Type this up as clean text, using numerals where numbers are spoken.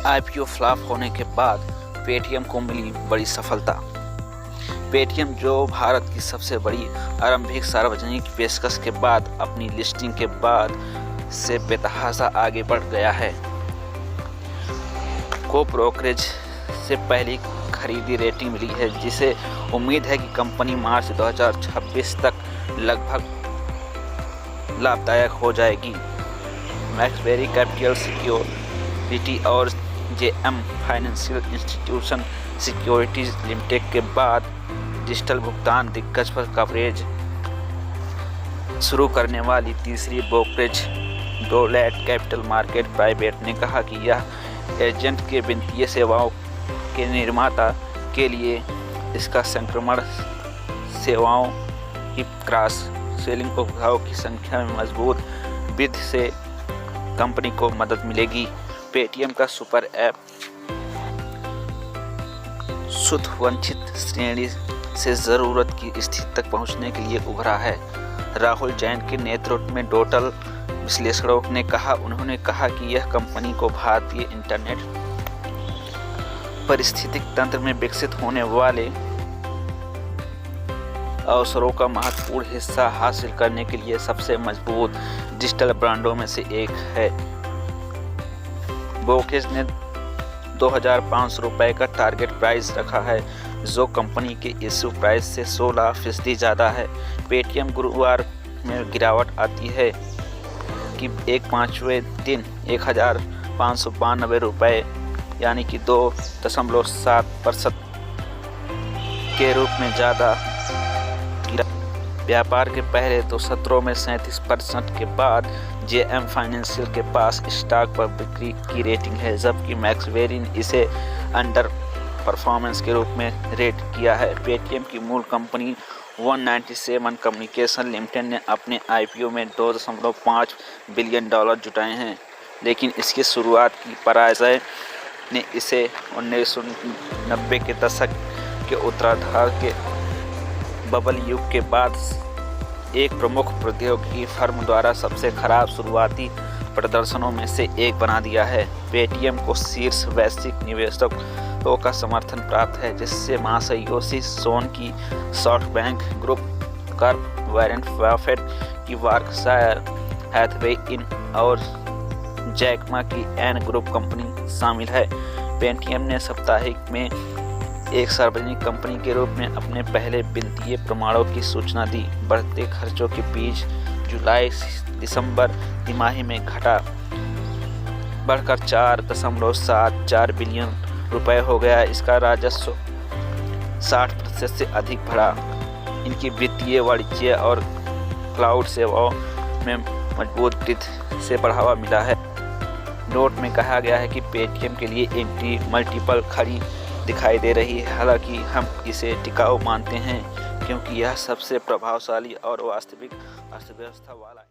IPO flop होने के बाद पेटीएम को मिली बड़ी सफलता। पेटीएम, जो भारत की सबसे बड़ी आरंभिक सार्वजनिक पेशकश के बाद अपनी लिस्टिंग के बाद से बेतहाशा आगे बढ़ गया है, को ब्रोकरेज से पहली खरीदी रेटिंग मिली है, जिसे उम्मीद है कि कंपनी मार्च 2026 तक लगभग लाभदायक हो जाएगी। मैक्सबेरी कैपिटल सिक्योरिटी और JM financial institution securities limited के बाद डिजिटल भुगतान दिग्गज पर कवरेज शुरू करने वाली तीसरी ब्रोकरेज डोलैट कैपिटल मार्केट प्राइवेट ने कहा कि यह एजेंट के वित्तीय सेवाओं के निर्माता के लिए इसका संक्रमण सेवाओं की क्रॉस सेलिंग उपभोक्ताओं की संख्या में मजबूत वृद्धि से कंपनी को मदद मिलेगी। पेटीएम का सुपर ऐप शुद्ध वंचित श्रेणी से ज़रूरत की स्थिति तक पहुंचने के लिए उभरा है। राहुल जैन के नेतृत्व में डोटल विश्लेषकों ने कहा। उन्होंने कहा कि यह कंपनी को भारतीय इंटरनेट पारिस्थितिकी तंत्र में विकसित होने वाले अवसरों का महत्वपूर्ण हिस्सा हासिल करने के लिए सबसे मजबूत डिजिटल ब्रांडों में से एक है। ब्रोकरेज ने 2,500 रुपये का टारगेट प्राइस रखा है, जो कंपनी के इश्यू प्राइस से 16% ज़्यादा है। पेटीएम गुरुवार में गिरावट आती है कि एक पाँचवें दिन 1,592 रुपये यानी कि 2.7% के रूप में ज़्यादा गिरा। व्यापार के पहले दो सत्रों में 37% के बाद जेएम फाइनेंशियल के पास स्टॉक पर बिक्री की रेटिंग है, जबकि मैक्सबेरी ने इसे अंडर परफॉर्मेंस के रूप में रेट किया है। पेटीएम की मूल कंपनी 197 कम्युनिकेशन लिमिटेड ने अपने आईपीओ में $2.5 बिलियन जुटाए हैं, लेकिन इसकी शुरुआत की पराजय ने इसे 1990 के दशक के उत्तरार्ध के बबल युग के बाद एक प्रमुख प्रौद्योगिकी फर्म द्वारा सबसे खराब शुरुआती प्रदर्शनों में से एक बना दिया है। पेटीएम को शीर्ष वैश्विक निवेशकों का समर्थन प्राप्त है, जिससे मासायोशी सोन की सॉफ्टबैंक ग्रुप, कर्प वॉरेन बफेट की बर्कशायर हैथवे इन और जैक मा की एन ग्रुप कंपनी शामिल है। पेटीएम ने साप्ताहिक में एक सार्वजनिक कंपनी के रूप में अपने पहले वित्तीय प्रमाणों की सूचना दी। बढ़ते खर्चों के बीच जुलाई-दिसंबर तिमाही में घटा बढ़कर 4.74 बिलियन रुपए हो गया। इसका राजस्व 60% से अधिक बढ़ा। इनकी वित्तीय, वाणिज्य और क्लाउड सेवाओं में मजबूत वृद्धि से बढ़ावा मिला है। नोट में कहा गया है कि पेटीएम के लिए एंट्री मल्टीपल खड़ी दिखाई दे रही है, हालांकि हम इसे टिकाऊ मानते हैं क्योंकि यह सबसे प्रभावशाली और वास्तविक अर्थव्यवस्था वाला